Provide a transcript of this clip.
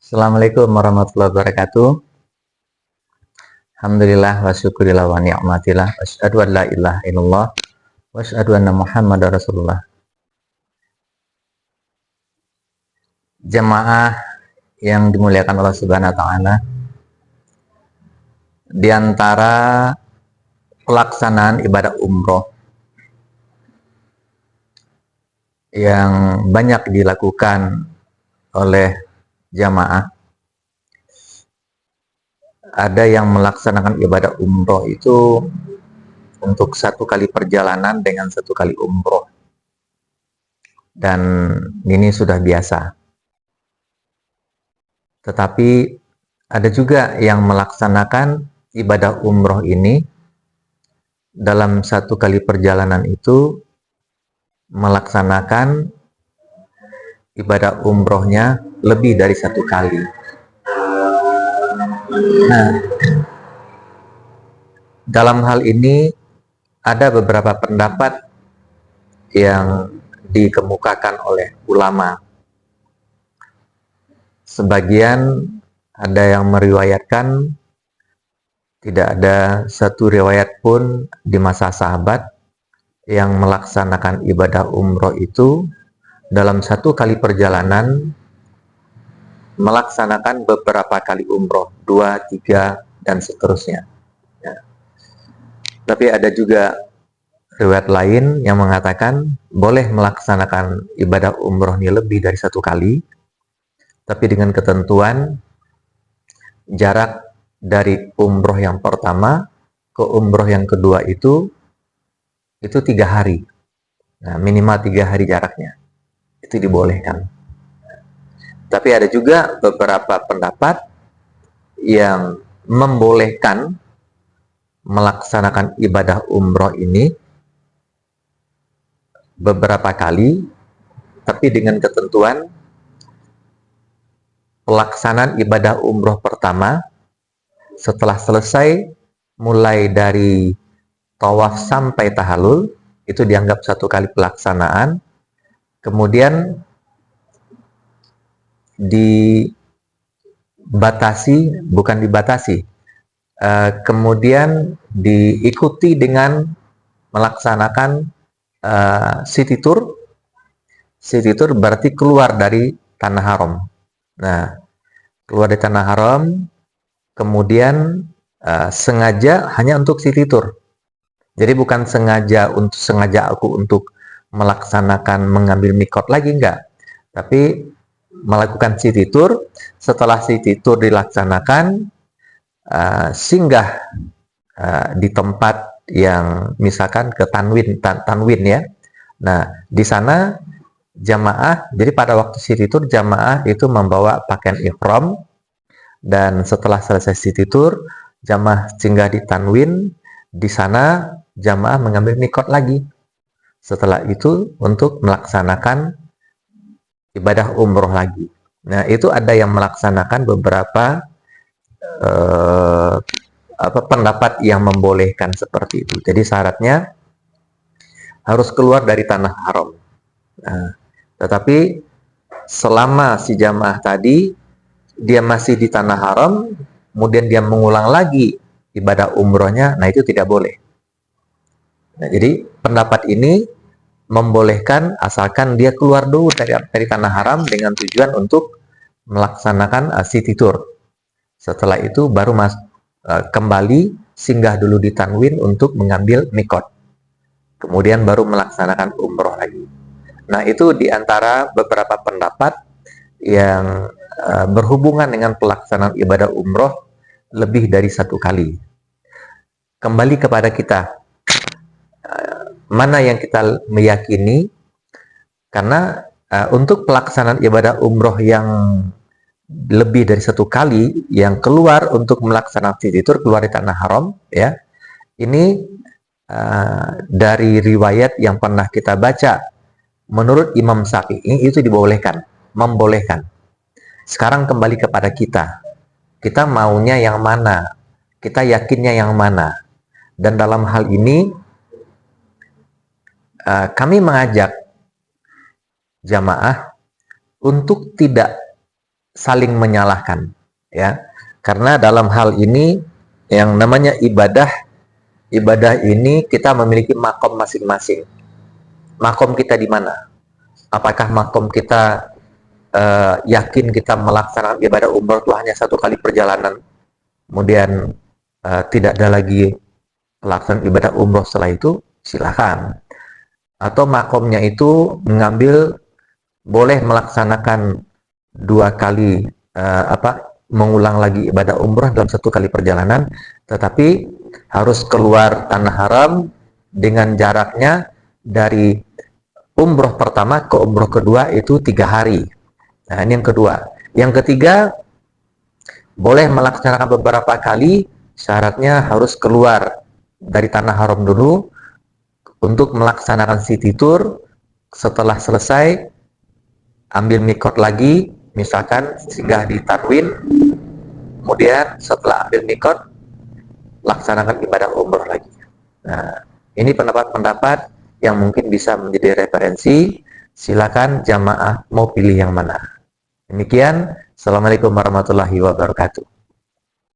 Assalamualaikum warahmatullahi wabarakatuh. Alhamdulillah wa syukurillah wa ni'matillah wa asyhadu an la ilaha illallah wa asyhadu anna Muhammadar Rasulullah. Jemaah yang dimuliakan Allah Subhanahu wa taala, di antara pelaksanaan ibadah umroh yang banyak dilakukan oleh jamaah, ada yang melaksanakan ibadah umroh itu untuk satu kali perjalanan dengan satu kali umroh, dan ini sudah biasa. Tetapi ada juga yang melaksanakan ibadah umroh ini dalam satu kali perjalanan itu melaksanakan ibadah umrohnya lebih dari satu kali. Nah, dalam hal ini ada beberapa pendapat yang dikemukakan oleh ulama. Sebagian ada yang meriwayatkan tidak ada satu riwayat pun di masa sahabat yang melaksanakan ibadah umroh itu dalam satu kali perjalanan melaksanakan beberapa kali umroh, 2, 3, dan seterusnya. Ya. Tapi ada juga riwayat lain yang mengatakan boleh melaksanakan ibadah umroh ini lebih dari satu kali, tapi dengan ketentuan jarak dari umroh yang pertama ke umroh yang kedua itu 3 hari. Nah, minimal 3 hari jaraknya. Itu dibolehkan. Tapi ada juga beberapa pendapat yang membolehkan melaksanakan ibadah umroh ini beberapa kali, tapi dengan ketentuan pelaksanaan ibadah umroh pertama setelah selesai mulai dari tawaf sampai tahallul itu dianggap satu kali pelaksanaan, kemudian kemudian diikuti dengan melaksanakan city tour. City tour berarti keluar dari tanah haram. Nah, keluar dari tanah haram, kemudian sengaja hanya untuk city tour. Jadi bukan sengaja aku untuk melaksanakan mengambil mikot lagi, enggak. Tapi melakukan city tour. Setelah city tour dilaksanakan, singgah di tempat yang misalkan ke Tanwin ya. Nah, di sana jamaah, jadi pada waktu city tour jamaah itu membawa pakaian ihram, dan setelah selesai city tour jamaah singgah di Tanwin. Di sana jamaah mengambil mikot lagi. Setelah itu untuk melaksanakan ibadah umroh lagi. Nah, itu ada yang melaksanakan beberapa pendapat yang membolehkan seperti itu. Jadi syaratnya harus keluar dari tanah haram. Nah, tetapi selama si jamaah tadi dia masih di tanah haram, kemudian dia mengulang lagi ibadah umrohnya, nah itu tidak boleh. Nah, jadi pendapat ini membolehkan asalkan dia keluar dulu dari tanah haram dengan tujuan untuk melaksanakan city tour. Setelah itu baru kembali singgah dulu di Tanwin untuk mengambil mikot. Kemudian baru melaksanakan umroh lagi. Nah, itu diantara beberapa pendapat yang berhubungan dengan pelaksanaan ibadah umroh lebih dari satu kali. Kembali kepada kita, mana yang kita meyakini, karena untuk pelaksanaan ibadah umroh yang lebih dari satu kali, yang keluar untuk melaksanakan city tour, keluar dari tanah haram, ya, ini dari riwayat yang pernah kita baca, menurut Imam Syafi'i itu dibolehkan, membolehkan. Sekarang kembali kepada kita maunya yang mana, kita yakinnya yang mana. Dan dalam hal ini kami mengajak jamaah untuk tidak saling menyalahkan, ya. Karena dalam hal ini yang namanya ibadah, ibadah ini kita memiliki makom masing-masing. Makom kita di mana? Apakah makom kita yakin kita melaksanakan ibadah umroh itu hanya satu kali perjalanan, kemudian tidak ada lagi pelaksanaan ibadah umroh setelah itu, silakan. Atau makomnya itu mengambil boleh melaksanakan dua kali mengulang lagi ibadah umroh dalam satu kali perjalanan, tetapi harus keluar tanah haram dengan jaraknya dari umroh pertama ke umroh kedua itu 3 hari. Nah, ini yang kedua. Yang ketiga, boleh melaksanakan beberapa kali, syaratnya harus keluar dari tanah haram dulu untuk melaksanakan city tour. Setelah selesai, ambil mikot lagi, misalkan singgah di Tanwin, kemudian setelah ambil mikot, laksanakan ibadah umroh lagi. Nah, ini pendapat-pendapat yang mungkin bisa menjadi referensi. Silakan jamaah mau pilih yang mana. Demikian, Assalamualaikum warahmatullahi wabarakatuh.